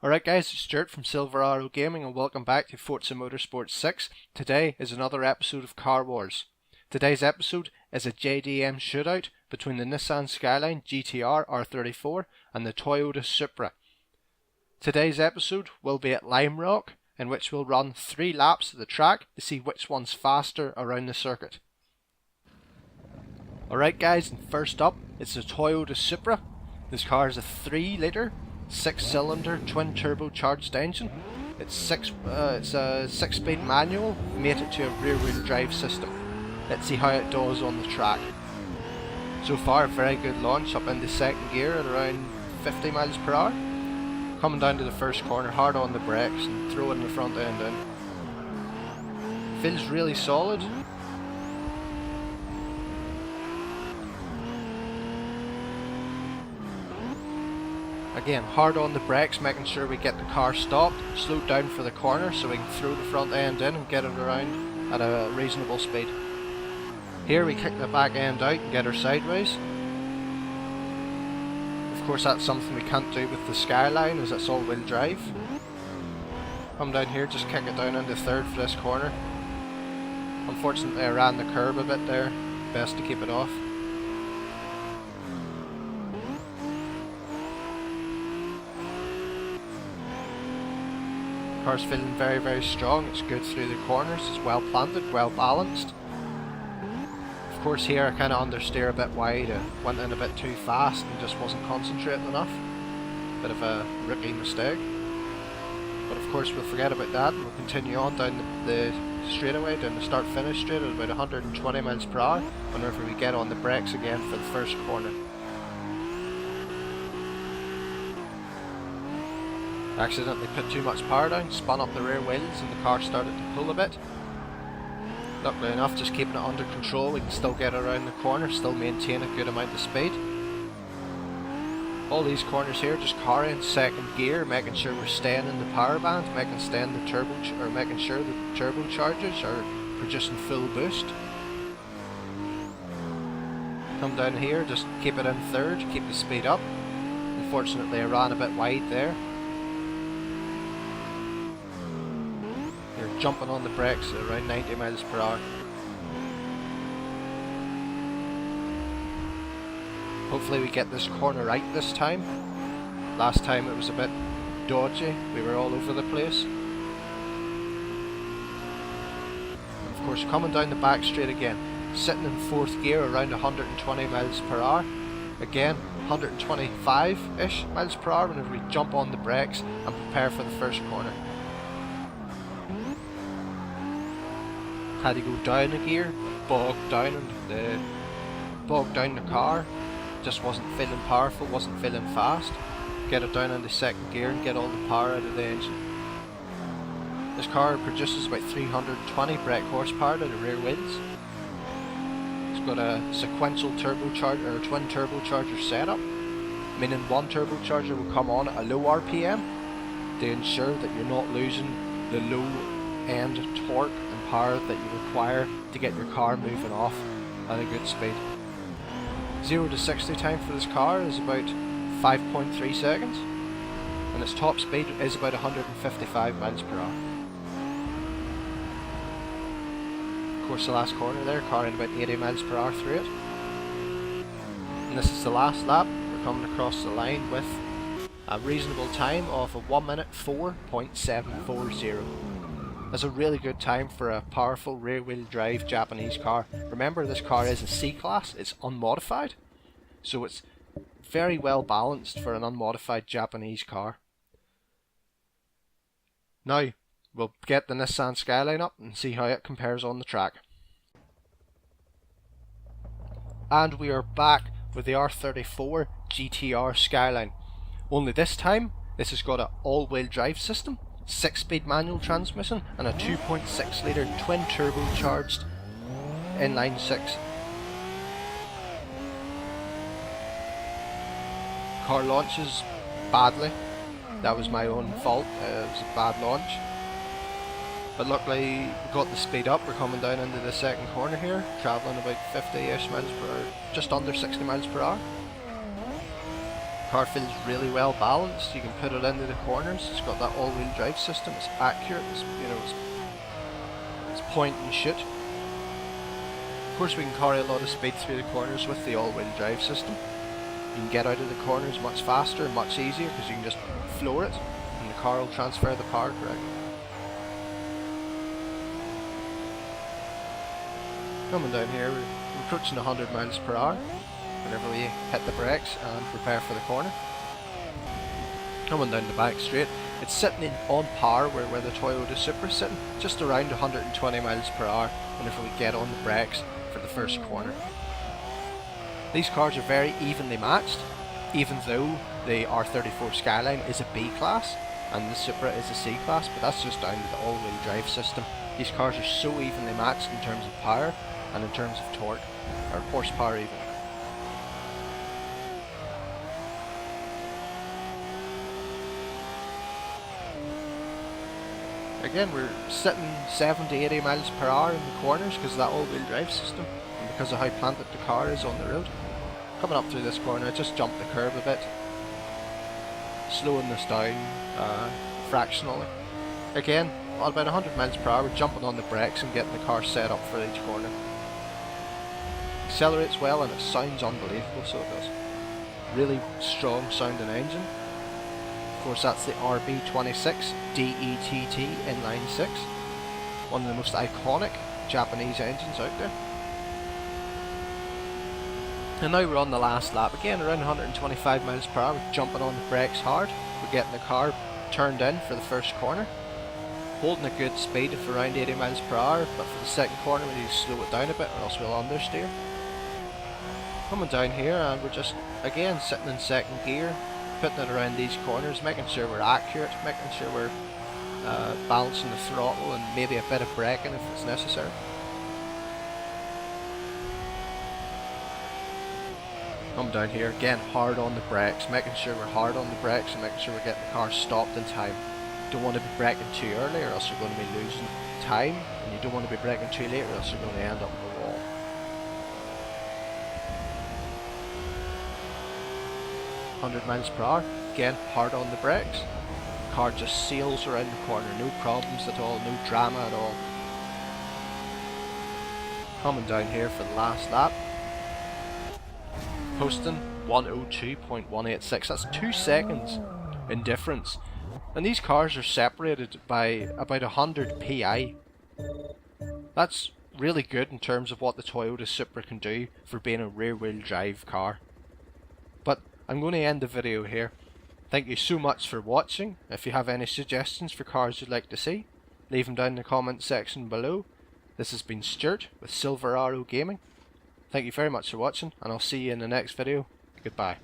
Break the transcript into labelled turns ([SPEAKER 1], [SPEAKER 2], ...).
[SPEAKER 1] Alright guys, it's Stuart from Silver Arrow Gaming and welcome back to Forza Motorsport 6. Today is another episode of Car Wars. Today's episode is a JDM shootout between the Nissan Skyline GTR R34 and the Toyota Supra. Today's episode will be at Lime Rock, in which we'll run 3 laps of the track to see which one's faster around the circuit. Alright guys, and first up it's the Toyota Supra. This car is a 3-litre 6-cylinder twin turbocharged engine. It's a 6-speed manual mated to a rear-wheel drive system. Let's see how it does on the track. So far, a very good launch up into second gear at around 50 miles per hour. Coming down to the first corner, hard on the brakes and throwing the front end in. Feels really solid. Again, hard on the brakes, making sure we get the car stopped, slowed down for the corner so we can throw the front end in and get it around at a reasonable speed. Here we kick the back end out and get her sideways. Of course that's something we can't do with the Skyline as it's all-wheel drive. Come down here, just kick it down into third for this corner. Unfortunately I ran the curb a bit there, best to keep it off. Car's feeling very strong, it's good through the corners, it's well planted, well balanced. Of course here I kind of understeer a bit wide, I went in a bit too fast and just wasn't concentrating enough. Bit of a rookie mistake. But of course we'll forget about that and we'll continue on down the straightaway, down the start finish straight at about 120 miles per hour whenever we get on the brakes again for the first corner. Accidentally put too much power down, spun up the rear wheels and the car started to pull a bit. Luckily enough, just keeping it under control, we can still get around the corner, still maintain a good amount of speed. All these corners here, just carrying second gear, making sure we're staying in the power band, making sure the turbochargers are producing full boost. Come down here, just keep it in third, keep the speed up. Unfortunately I ran a bit wide there. You're jumping on the brakes at around 90 miles per hour. Hopefully we get this corner right this time. Last time it was a bit dodgy, we were all over the place. And of course coming down the back straight again, sitting in fourth gear around 120 miles per hour. Again 125-ish miles per hour whenever we jump on the brakes and prepare for the first corner. Had to go down a gear, bogged down the car, just wasn't feeling powerful, wasn't feeling fast. Get it down into second gear and get all the power out of the engine. This car produces about 320 brake horsepower to the rear wheels. It's got a sequential turbocharger or twin turbocharger setup, meaning one turbocharger will come on at a low RPM to ensure that you're not losing the low end torque and power that you require to get your car moving off at a good speed. 0 to 60 time for this car is about 5.3 seconds and its top speed is about 155 miles per hour. Of course the last corner there, carrying about 80 miles per hour through it. And this is the last lap. We're coming across the line with a reasonable time of a 1 minute 4.740. That's a really good time for a powerful rear-wheel drive Japanese car. Remember, this car is a C-Class, it's unmodified, so it's very well balanced for an unmodified Japanese car. Now, we'll get the Nissan Skyline up and see how it compares on the track. And we are back with the R34 GTR Skyline. Only this time, this has got an all-wheel drive system, 6-speed manual transmission and a 2.6 litre twin turbocharged inline 6. Car launches badly. That was my own fault, it was a bad launch. But luckily we got the speed up, we're coming down into the second corner here, travelling about 50-ish miles per hour, just under 60 miles per hour. car feels really well balanced. You can put it into the corners. It's got that all-wheel drive system. It's accurate. It's, you know, it's point and shoot. Of course, we can carry a lot of speed through the corners with the all-wheel drive system. You can get out of the corners much faster and much easier because you can just floor it, and the car will transfer the power correctly. Coming down here, we're approaching 100 miles per hour whenever we hit the brakes and prepare for the corner. Coming down the back straight, it's sitting on par where the Toyota Supra is sitting, just around 120 miles per hour whenever we get on the brakes for the first corner. These cars are very evenly matched, even though the R34 Skyline is a B class and the Supra is a C class, but that's just down to the all-wheel drive system. These cars are so evenly matched in terms of power and in terms of torque, or horsepower even. Again, we're sitting 70-80 miles per hour in the corners because of that all-wheel drive system and because of how planted the car is on the road. Coming up through this corner, I just jumped the curb a bit, slowing this down fractionally. Again, at about 100 miles per hour, we're jumping on the brakes and getting the car set up for each corner. Accelerates well and it sounds unbelievable, so it does. Really strong sounding engine. Of course, that's the RB26 DETT inline 6, one of the most iconic Japanese engines out there. And now we're on the last lap, again around 125 miles per hour, we're jumping on the brakes hard, we're getting the car turned in for the first corner, holding a good speed of around 80 miles per hour, but for the second corner we need to slow it down a bit or else we'll understeer. Coming down here and we're just again sitting in second gear, putting it around these corners, making sure we're accurate, making sure we're balancing the throttle and maybe a bit of braking if it's necessary. Come down here, again hard on the brakes, making sure we're hard on the brakes and making sure we're getting the car stopped in time. Don't want to be braking too early or else you're going to be losing time, and you don't want to be braking too late or else you're going to end up on the wall. .100 miles per hour, again hard on the brakes. The car just sails around the corner, no problems at all, no drama at all. Coming down here for the last lap. Posting 102.186, that's 2 seconds in difference. And these cars are separated by about 100 PI. That's really good in terms of what the Toyota Supra can do for being a rear wheel drive car. But I'm going to end the video here. Thank you so much for watching. If you have any suggestions for cars you'd like to see, leave them down in the comment section below. This has been Stuart with Silver Arrow Gaming. Thank you very much for watching, and I'll see you in the next video. Goodbye.